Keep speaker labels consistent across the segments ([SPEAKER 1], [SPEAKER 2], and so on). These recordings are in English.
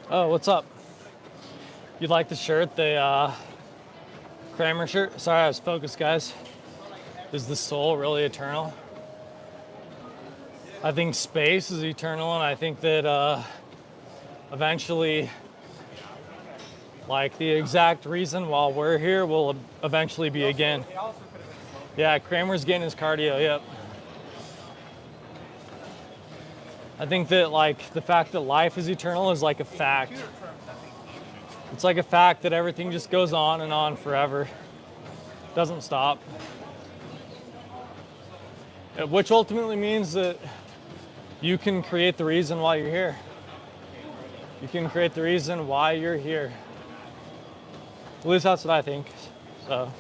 [SPEAKER 1] Oh, what's up? You like the shirt, the Kramer shirt? Sorry, I was focused, guys. Is the soul really eternal? I think space is eternal, and I think that eventually, like the exact reason while we're here will eventually be again. Yeah, Kramer's getting his cardio, yep. I think that like the fact that life is eternal is like a fact. It's like a fact that everything just goes on and on forever. Doesn't stop. Which ultimately means that you can create the reason why you're here. You can create the reason why you're here. At least that's what I think. So.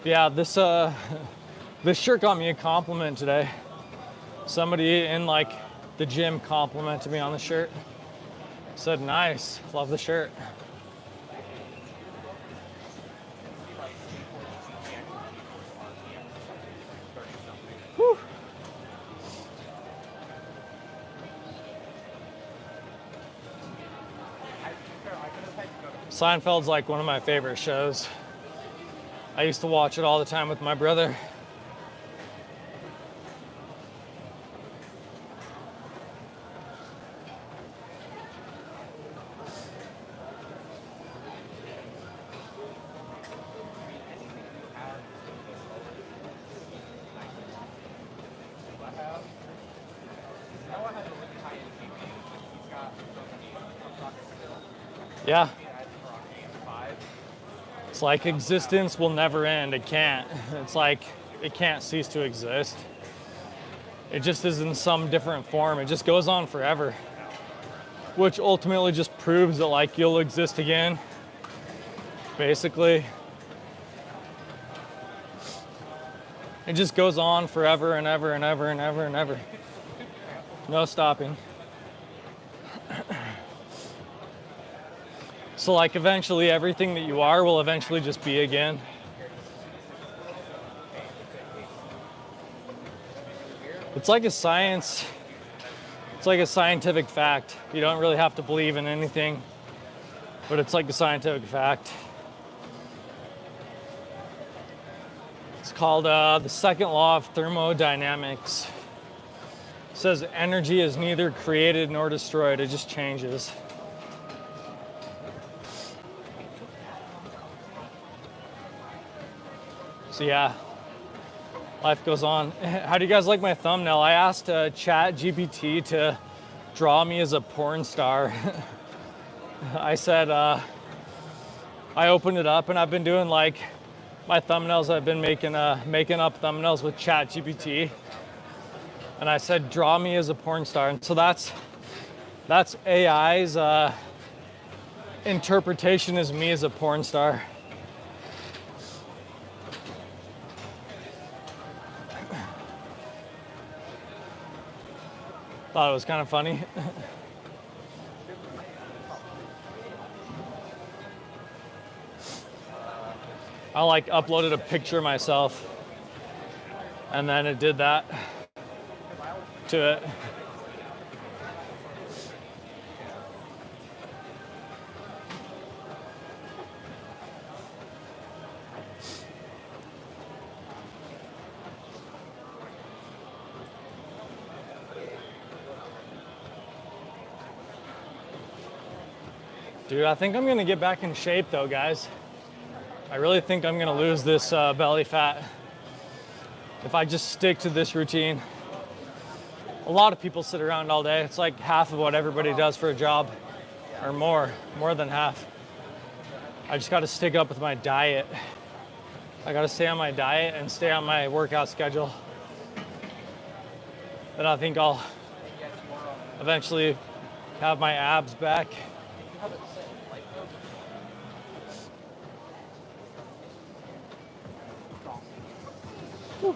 [SPEAKER 1] Yeah, this shirt got me a compliment today. Somebody in like the gym complimented me on the shirt. Said, nice, love the shirt. Whew. Seinfeld's like one of my favorite shows. I used to watch it all the time with my brother. Yeah. It's like existence will never end. It can't. It's like it can't cease to exist. It just is in some different form. It just goes on forever. Which ultimately just proves that like you'll exist again. Basically. It just goes on forever and ever and ever and ever and ever. No stopping. So like eventually everything that you are will eventually just be again. It's like a science, it's like a scientific fact. You don't really have to believe in anything, but it's like a scientific fact. It's called the second law of thermodynamics. It says energy is neither created nor destroyed, it just changes. So yeah, life goes on. How do you guys like my thumbnail? I asked ChatGPT to draw me as a porn star. I said, I opened it up and I've been doing like my thumbnails. I've been making up thumbnails with ChatGPT. And I said, draw me as a porn star. And so that's AI's interpretation as me as a porn star. Thought it was kind of funny. I like uploaded a picture of myself and then it did that to it. Dude, I think I'm gonna get back in shape though, guys. I really think I'm gonna lose this belly fat if I just stick to this routine. A lot of people sit around all day. It's like half of what everybody does for a job, or more than half. I just gotta stick up with my diet. I gotta stay on my diet and stay on my workout schedule. Then I think I'll eventually have my abs back. Whew.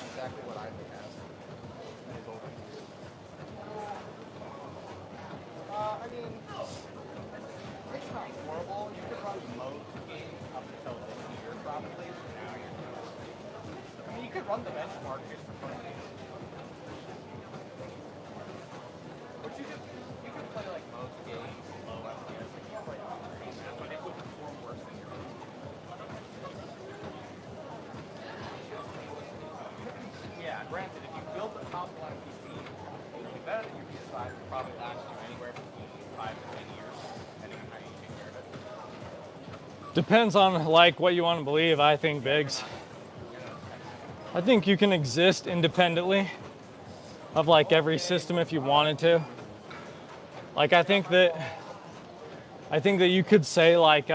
[SPEAKER 2] Exactly what I would have. I mean, it's not horrible. You could run most games up until this year, probably. So now I mean, you could run the benchmark just for fun. But you could play like most games low FPS. Like you can play but it would perform worse than your own. Yeah, granted, if you build the top line PC, it'll be better than your PS5. It'll probably last you anywhere between 5 to 10 years, depending on how you take care of it.
[SPEAKER 1] Depends on like what you want to believe, I think, Biggs. I think you can exist independently of like every system if you wanted to. Like I think that you could say like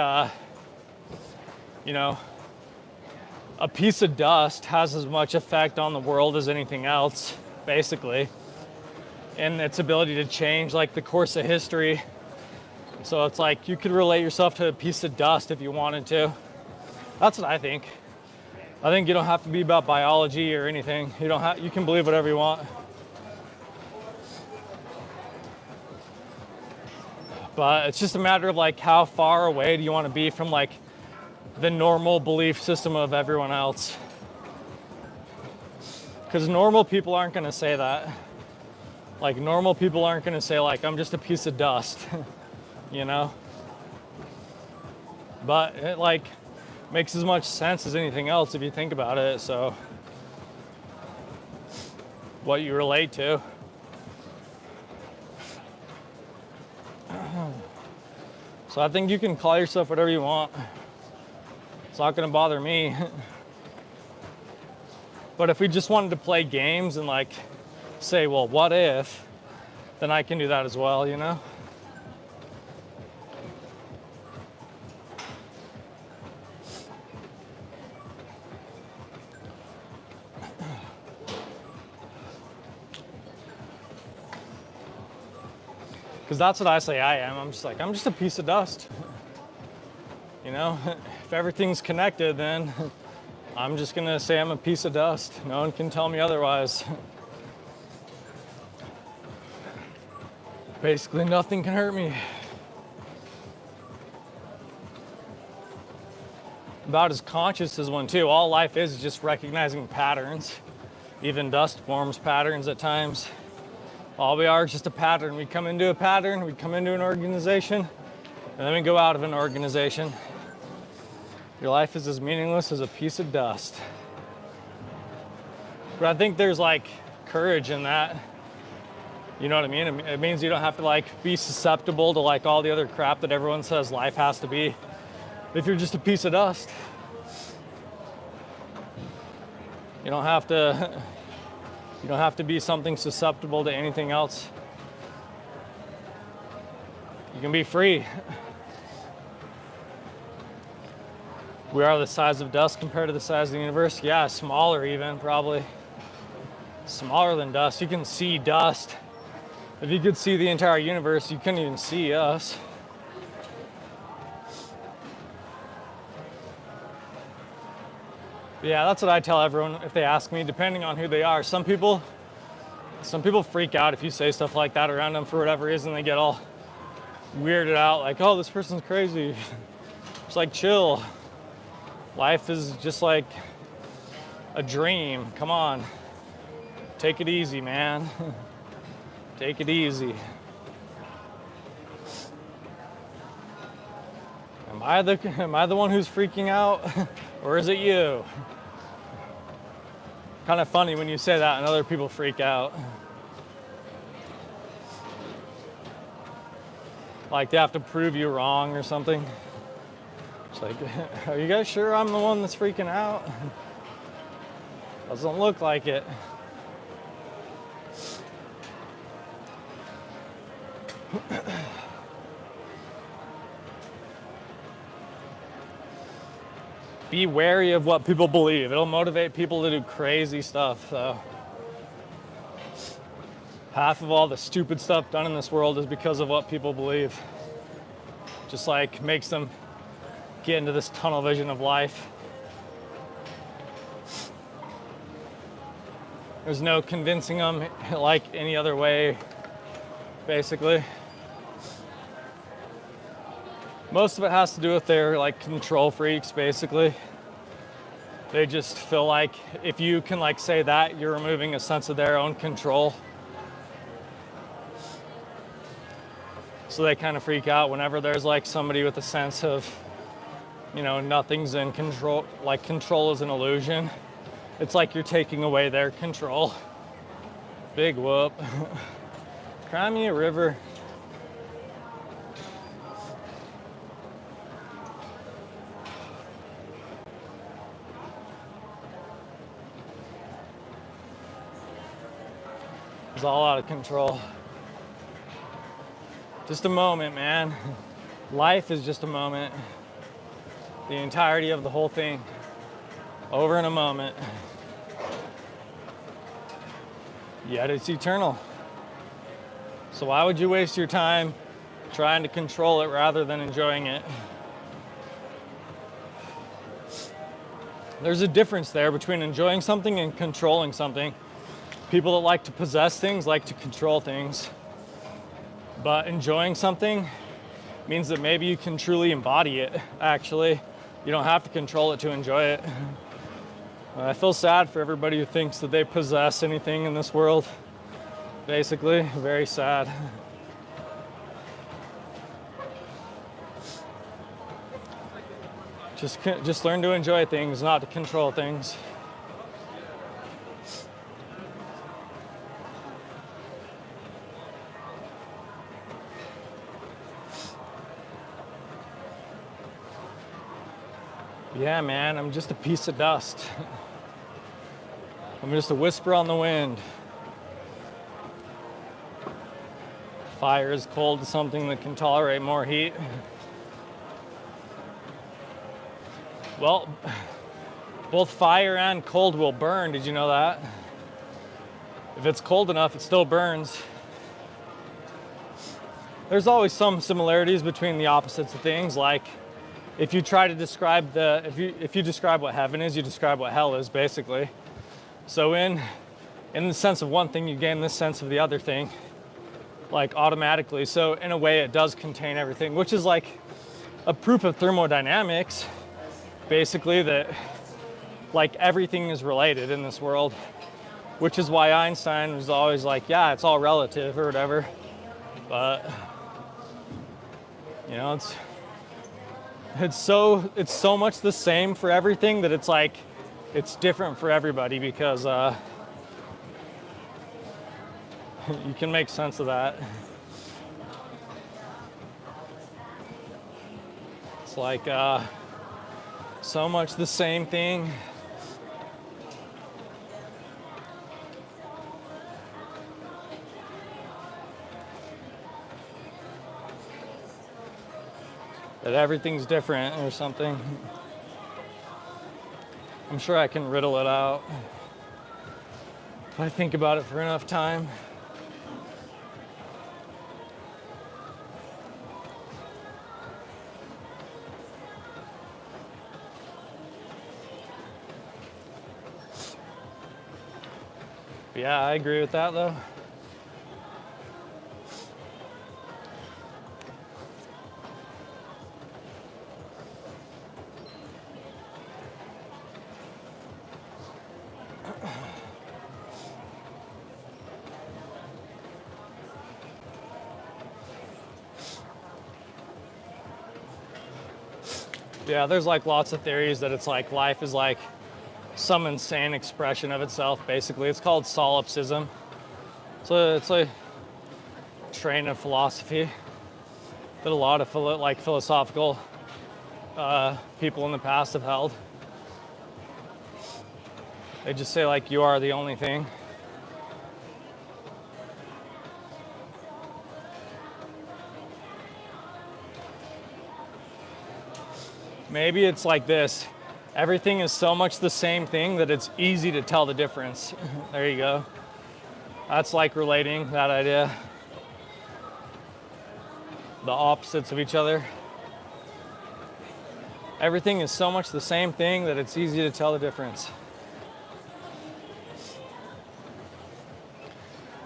[SPEAKER 1] you know, a piece of dust has as much effect on the world as anything else, basically, and its ability to change like the course of history. So it's like you could relate yourself to a piece of dust if you wanted to. That's what I think. I think you don't have to be about biology or anything. You can believe whatever you want. But it's just a matter of like how far away do you want to be from like the normal belief system of everyone else. Because normal people aren't going to say that. Like normal people aren't going to say like, I'm just a piece of dust, you know? But it like makes as much sense as anything else if you think about it. So what you relate to. So I think you can call yourself whatever you want. It's not gonna bother me. But if we just wanted to play games and like say, well, what if, then I can do that as well, you know? Because that's what I say I am. I'm just a piece of dust. You know, if everything's connected, then I'm just gonna say I'm a piece of dust. No one can tell me otherwise. Basically, nothing can hurt me. About as conscious as one too. All life is just recognizing patterns. Even dust forms patterns at times. All we are is just a pattern. We come into a pattern, we come into an organization, and then we go out of an organization. Your life is as meaningless as a piece of dust. But I think there's like courage in that. You know what I mean? It means you don't have to like be susceptible to like all the other crap that everyone says life has to be. If you're just a piece of dust, you don't have to be something susceptible to anything else. You can be free. We are the size of dust compared to the size of the universe. Yeah, smaller even, probably. Smaller than dust. You can see dust. If you could see the entire universe, you couldn't even see us. Yeah, that's what I tell everyone if they ask me, depending on who they are. Some people freak out if you say stuff like that around them for whatever reason. They get all weirded out, like, oh, this person's crazy. It's like, chill. Life is just like a dream. Come on. Take it easy, man. Take it easy. Am I the one who's freaking out? Or is it you? Kind of funny when you say that and other people freak out. Like they have to prove you wrong or something. It's like, are you guys sure I'm the one that's freaking out? Doesn't look like it. Be wary of what people believe. It'll motivate people to do crazy stuff. So half of all the stupid stuff done in this world is because of what people believe. Just like makes them get into this tunnel vision of life. There's no convincing them like any other way, basically. Most of it has to do with their like control freaks, basically. They just feel like if you can like say that, you're removing a sense of their own control. So they kind of freak out whenever there's like somebody with a sense of, you know, nothing's in control, like control is an illusion. It's like you're taking away their control. Big whoop. Cry me a river. It's all out of control. Just a moment, man. Life is just a moment. The entirety of the whole thing. Over in a moment. Yet it's eternal. So why would you waste your time trying to control it rather than enjoying it? There's a difference there between enjoying something and controlling something. People that like to possess things like to control things. But enjoying something means that maybe you can truly embody it, actually. You don't have to control it to enjoy it. I feel sad for everybody who thinks that they possess anything in this world. Basically, very sad. Just learn to enjoy things, not to control things. Yeah, man, I'm just a piece of dust. I'm just a whisper on the wind. Fire is cold to something that can tolerate more heat. Well, both fire and cold will burn. Did you know that? If it's cold enough, it still burns. There's always some similarities between the opposites of things, like if you try to describe if you describe what heaven is, you describe what hell is, basically. So in the sense of one thing, you gain this sense of the other thing, like automatically. So in a way, it does contain everything, which is like a proof of thermodynamics, basically, that like everything is related in this world, which is why Einstein was always like, yeah, it's all relative or whatever. But you know, it's so much the same for everything that it's like it's different for everybody, because you can make sense of that. It's like so much the same thing. That everything's different or something. I'm sure I can riddle it out if I think about it for enough time. Yeah, I agree with that though. Yeah, there's like lots of theories that it's like life is like some insane expression of itself, basically. It's called solipsism. So it's a train of philosophy that a lot of philosophical people in the past have held. They just say like you are the only thing. Maybe it's like this. Everything is so much the same thing that it's easy to tell the difference. There you go. That's like relating that idea. The opposites of each other. Everything is so much the same thing that it's easy to tell the difference.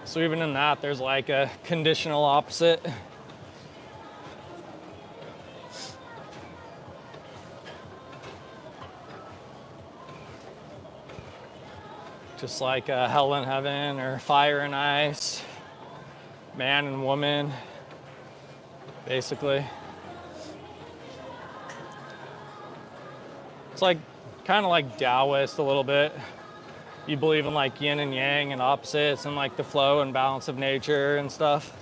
[SPEAKER 1] So even in that, there's like a conditional opposite. Just like hell and heaven, or fire and ice, man and woman, basically. It's like kind of like Taoist a little bit. You believe in like yin and yang and opposites and like the flow and balance of nature and stuff,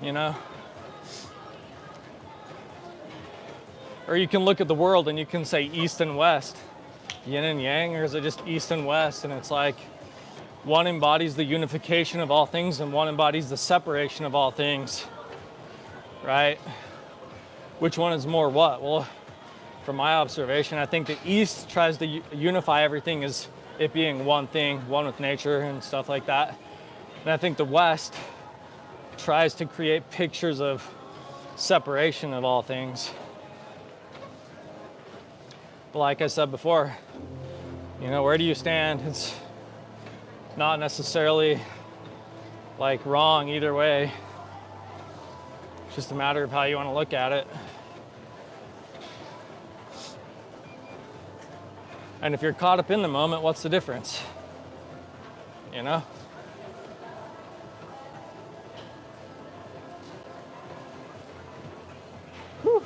[SPEAKER 1] you know? Or you can look at the world and you can say east and west, yin and yang, or is it just east and west? And it's like one embodies the unification of all things and one embodies the separation of all things, right? Which one is more what? Well, from my observation, I think the east tries to unify everything as it being one thing, one with nature and stuff like that. And I think the west tries to create pictures of separation of all things. But like I said before, you know, where do you stand? It's not necessarily like wrong either way. It's just a matter of how you want to look at it. And if you're caught up in the moment, what's the difference? You know? Whew.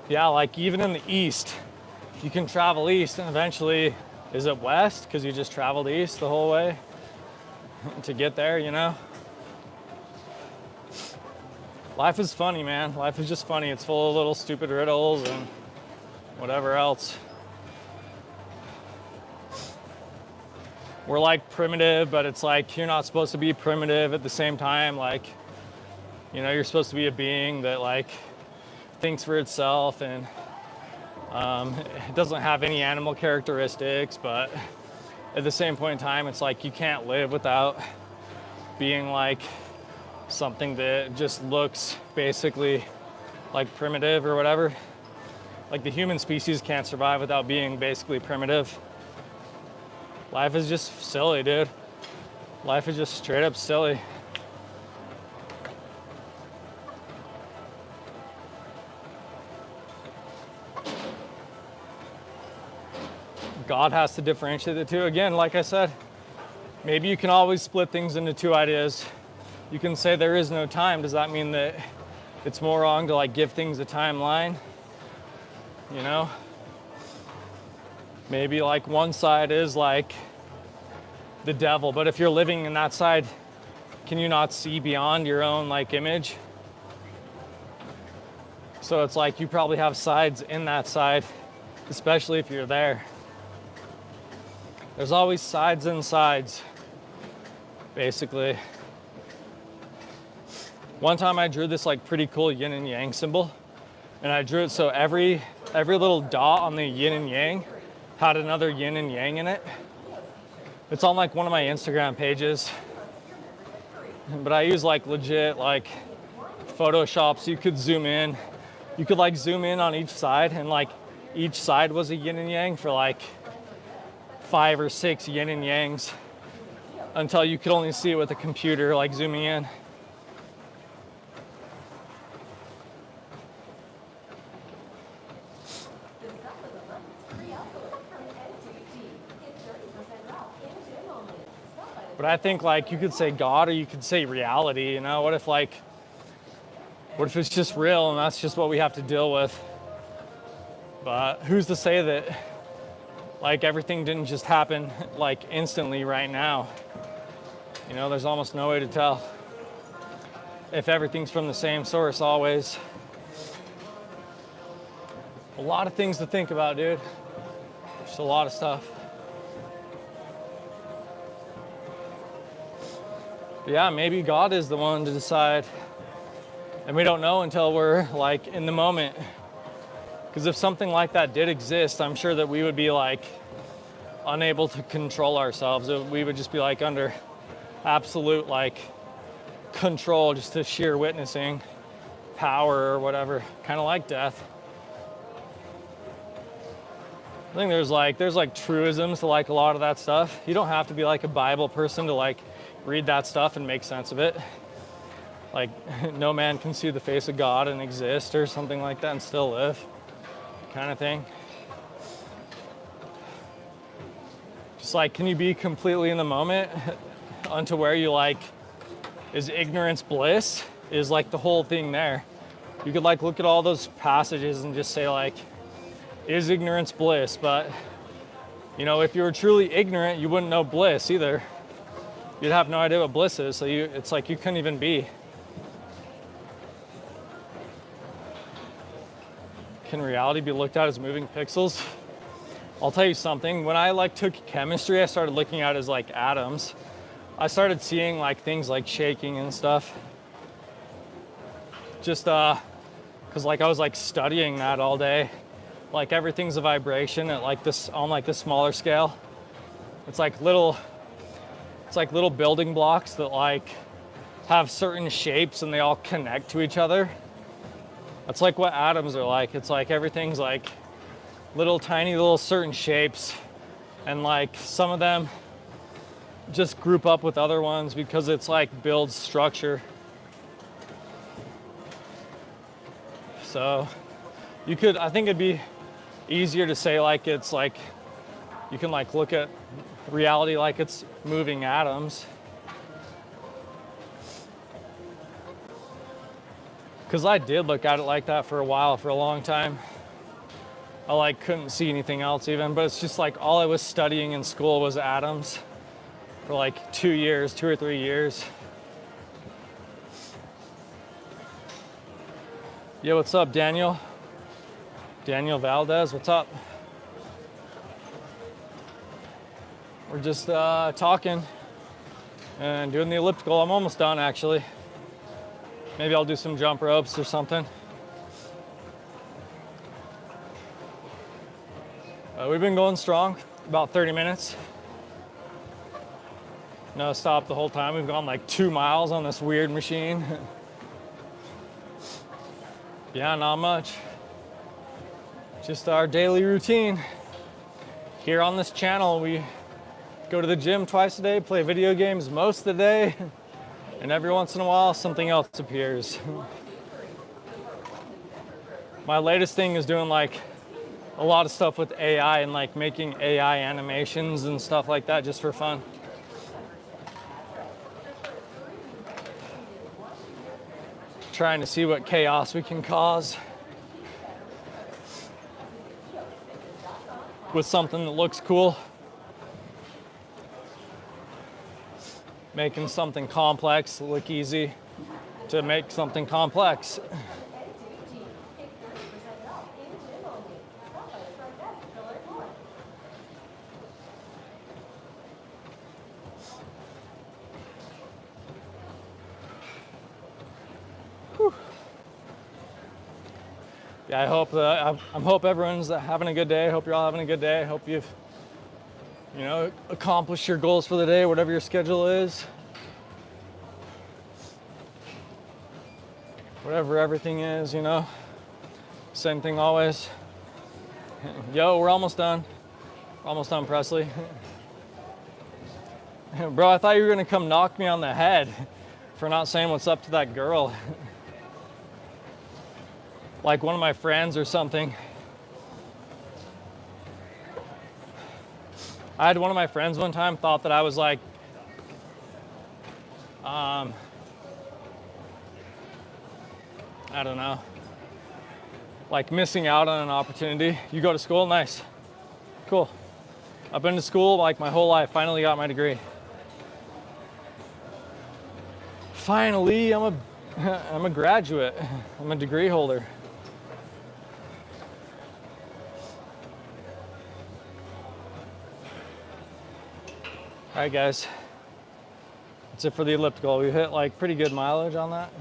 [SPEAKER 1] Yeah, like even in the east, you can travel east and eventually, is it west? Because you just traveled east the whole way to get there, you know? Life is funny, man. Life is just funny. It's full of little stupid riddles and whatever else. We're like primitive, but it's like you're not supposed to be primitive at the same time. Like, you know, you're supposed to be a being that like thinks for itself and it doesn't have any animal characteristics, but at the same point in time, it's like you can't live without being like something that just looks basically like primitive or whatever. Like the human species can't survive without being basically primitive. Life is just silly, dude. Life is just straight up silly. God has to differentiate the two. Again, like I said, maybe you can always split things into two ideas. You can say there is no time. Does that mean that it's more wrong to like give things a timeline? You know? Maybe like one side is like the devil, but if you're living in that side, can you not see beyond your own like image? So it's like you probably have sides in that side, especially if you're there. There's always sides and sides, basically. One time I drew this like pretty cool yin and yang symbol, and I drew it so every little dot on the yin and yang had another yin and yang in it. It's on like one of my Instagram pages, but I use like legit like Photoshop, so you could zoom in. You could like zoom in on each side, and like each side was a yin and yang for like 5 or 6 yin and yangs until you could only see it with a computer, like zooming in. But I think like you could say God or you could say reality, you know? What if it's just real and that's just what we have to deal with? But who's to say that like everything didn't just happen like instantly right now? You know, there's almost no way to tell if everything's from the same source always. A lot of things to think about, dude. Just a lot of stuff. But yeah, maybe God is the one to decide. And we don't know until we're like in the moment. Because if something like that did exist, I'm sure that we would be like unable to control ourselves. We would just be like under absolute like control, just to sheer witnessing power or whatever, kind of like death. I think there's like truisms to like a lot of that stuff. You don't have to be like a Bible person to like read that stuff and make sense of it. Like no man can see the face of God and exist or something like that and still live, kind of thing. Just like, can you be completely in the moment unto where you like, is ignorance bliss? Is like the whole thing there. You could like look at all those passages and just say like, is ignorance bliss? But you know, if you were truly ignorant, you wouldn't know bliss either. You'd have no idea what bliss is, so it's like you couldn't even be. Can reality be looked at as moving pixels? I'll tell you something, when I like took chemistry, I started looking at it as like atoms. I started seeing like things like shaking and stuff. Just cause like I was like studying that all day. Like everything's a vibration at like this, on like the smaller scale. It's like little building blocks that like have certain shapes and they all connect to each other. That's like what atoms are like. It's like everything's like little tiny little certain shapes, and like some of them just group up with other ones because it's like builds structure. So you could, I think it'd be easier to say like it's like you can like look at reality like it's moving atoms. Because I did look at it like that for a while, for a long time. I like couldn't see anything else even, but it's just like all I was studying in school was atoms for like 2 or 3 years. Yo, what's up, Daniel? Daniel Valdez, what's up? We're just talking and doing the elliptical. I'm almost done actually. Maybe I'll do some jump ropes or something. We've been going strong, about 30 minutes. No stop the whole time. We've gone like 2 miles on this weird machine. Yeah, not much. Just our daily routine. Here on this channel, we go to the gym twice a day, play video games most of the day, and every once in a while, something else appears. My latest thing is doing like a lot of stuff with AI and like making AI animations and stuff like that just for fun. Trying to see what chaos we can cause with something that looks cool. Making something complex look easy to make something complex. Yeah, I hope everyone's having a good day. I hope you're all having a good day. I hope you've, accomplished your goals for the day, whatever your schedule is. whatever everything is, you know. Same thing always. Yo, we're almost done. Almost done, Presley. Bro, I thought you were gonna come knock me on the head for not saying what's up to that girl. Like one of my friends or something. I had one of my friends one time thought that I was like, I don't know, like missing out on an opportunity. You go to school? Nice. Cool. I've been to school like my whole life, finally got my degree. Finally, I'm a graduate. I'm a degree holder. All right, guys. That's it for the elliptical. We hit like pretty good mileage on that.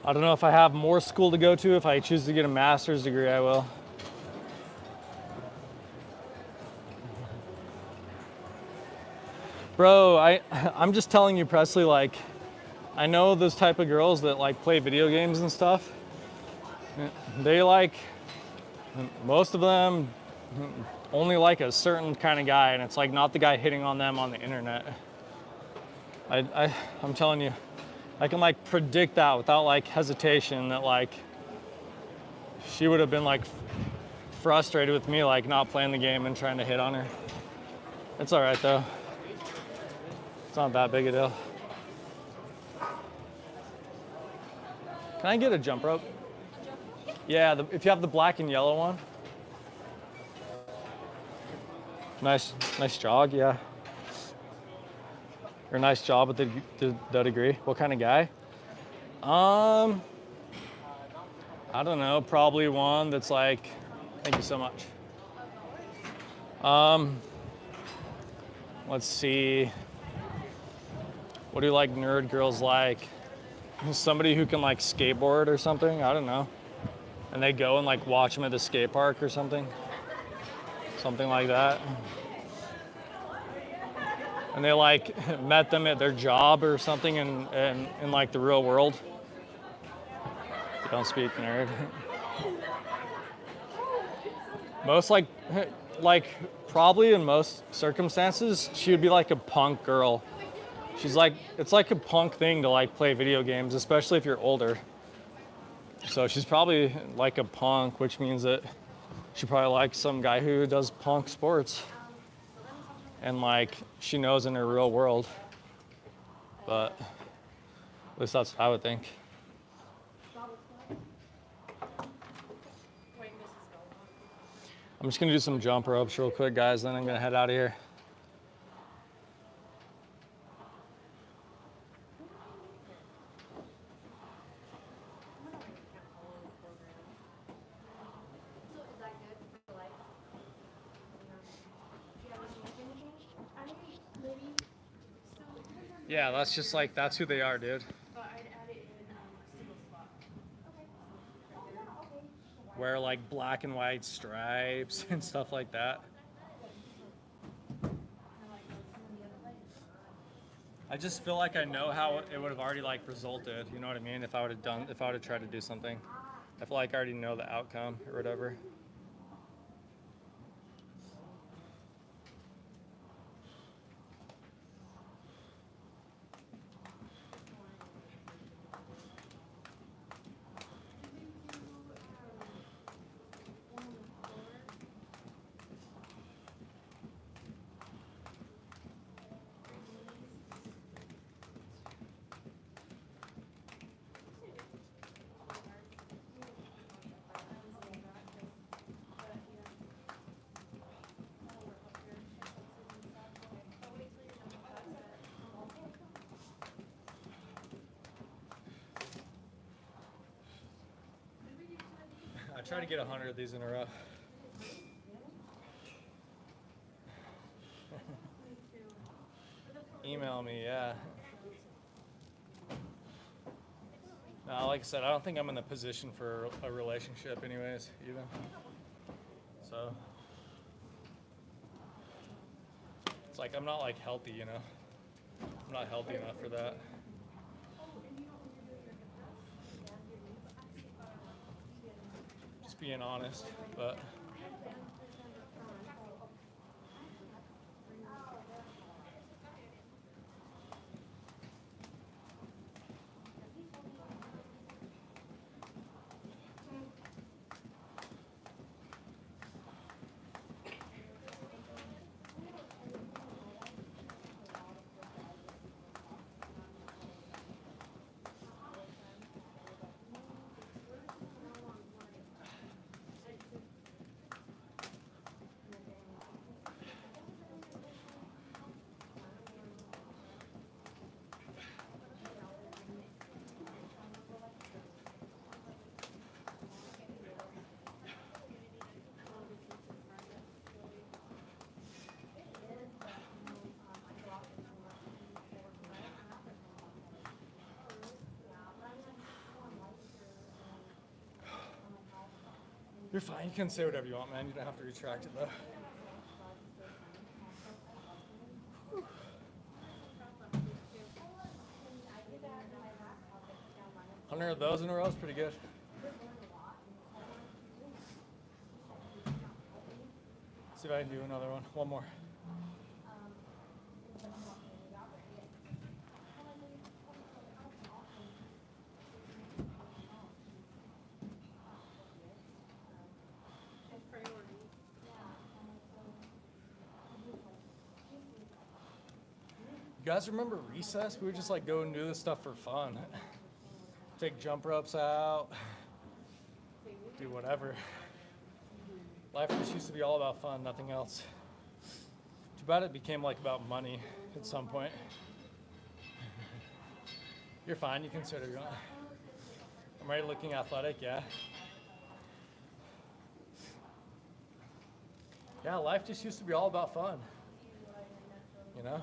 [SPEAKER 1] I don't know if I have more school to go to. If I choose to get a master's degree, I will. Bro, I'm just telling you, Presley, like, I know those type of girls that like play video games and stuff. They like, most of them only like a certain kind of guy, and it's like not the guy hitting on them on the internet. I'm telling you, I can like predict that without like hesitation that like she would have been like frustrated with me like not playing the game and trying to hit on her. It's all right though. It's not that big a deal. Can I get a jump rope? Yeah, if you have the black and yellow one. Nice jog, yeah. Or nice job with the degree. What kind of guy? I don't know, probably one that's like, thank you so much. Let's see. What do like nerd girls like? Somebody who can like skateboard or something, I don't know. And they go and like watch them at the skate park or something. Something like that. And they like met them at their job or something in like the real world. You don't speak, nerd. Most like probably in most circumstances, she would be like a punk girl. She's like, it's like a punk thing to like play video games, especially if you're older. So she's probably like a punk, which means that she probably likes some guy who does punk sports. And like, she knows in her real world. But at least that's what I would think. I'm just gonna do some jump ropes real quick, guys, then I'm gonna head out of here. Yeah, that's just like, that's who they are, dude. Wear like black and white stripes and stuff like that. I just feel like I know how it would have already like resulted, you know what I mean? If I would have tried to do something. I feel like I already know the outcome or whatever. I try to get 100 of these in a row. Email me, yeah. No, like I said, I don't think I'm in the position for a relationship anyways, even. So, It's like I'm not like healthy, you know. I'm not healthy enough for that. Just being honest, but you're fine. You can say whatever you want, man. You don't have to retract it though. Hundred of those in a row is pretty good. See if I can do another one. One more. You guys remember recess? We would just like go and do this stuff for fun. Take jump ropes out, do whatever. Life just used to be all about fun, nothing else. Too bad it became like about money at some point. You're fine, you can sit if you want. I'm already looking athletic, yeah. Yeah, life just used to be all about fun, you know?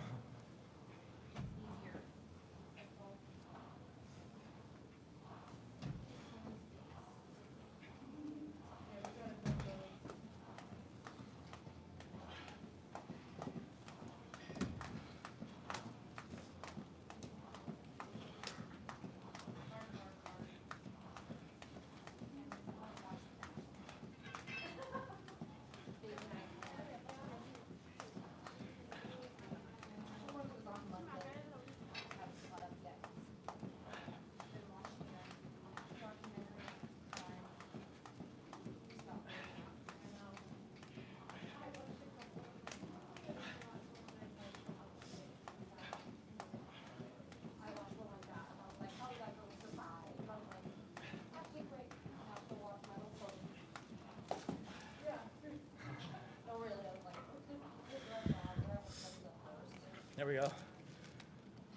[SPEAKER 1] There we go.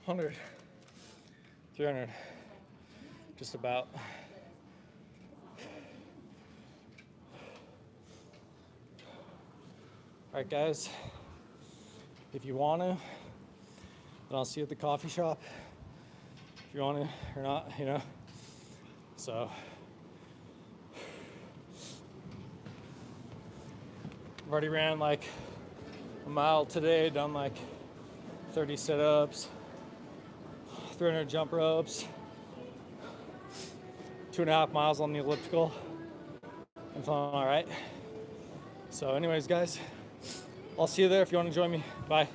[SPEAKER 1] 100, 300, just about. All right, guys, if you want to, then I'll see you at the coffee shop. If you want to or not, you know. So, I've already ran like a mile today, done like 30 sit-ups, 300 jump ropes, 2.5 miles on the elliptical. I'm feeling all right. So anyways, guys, I'll see you there if you want to join me. Bye.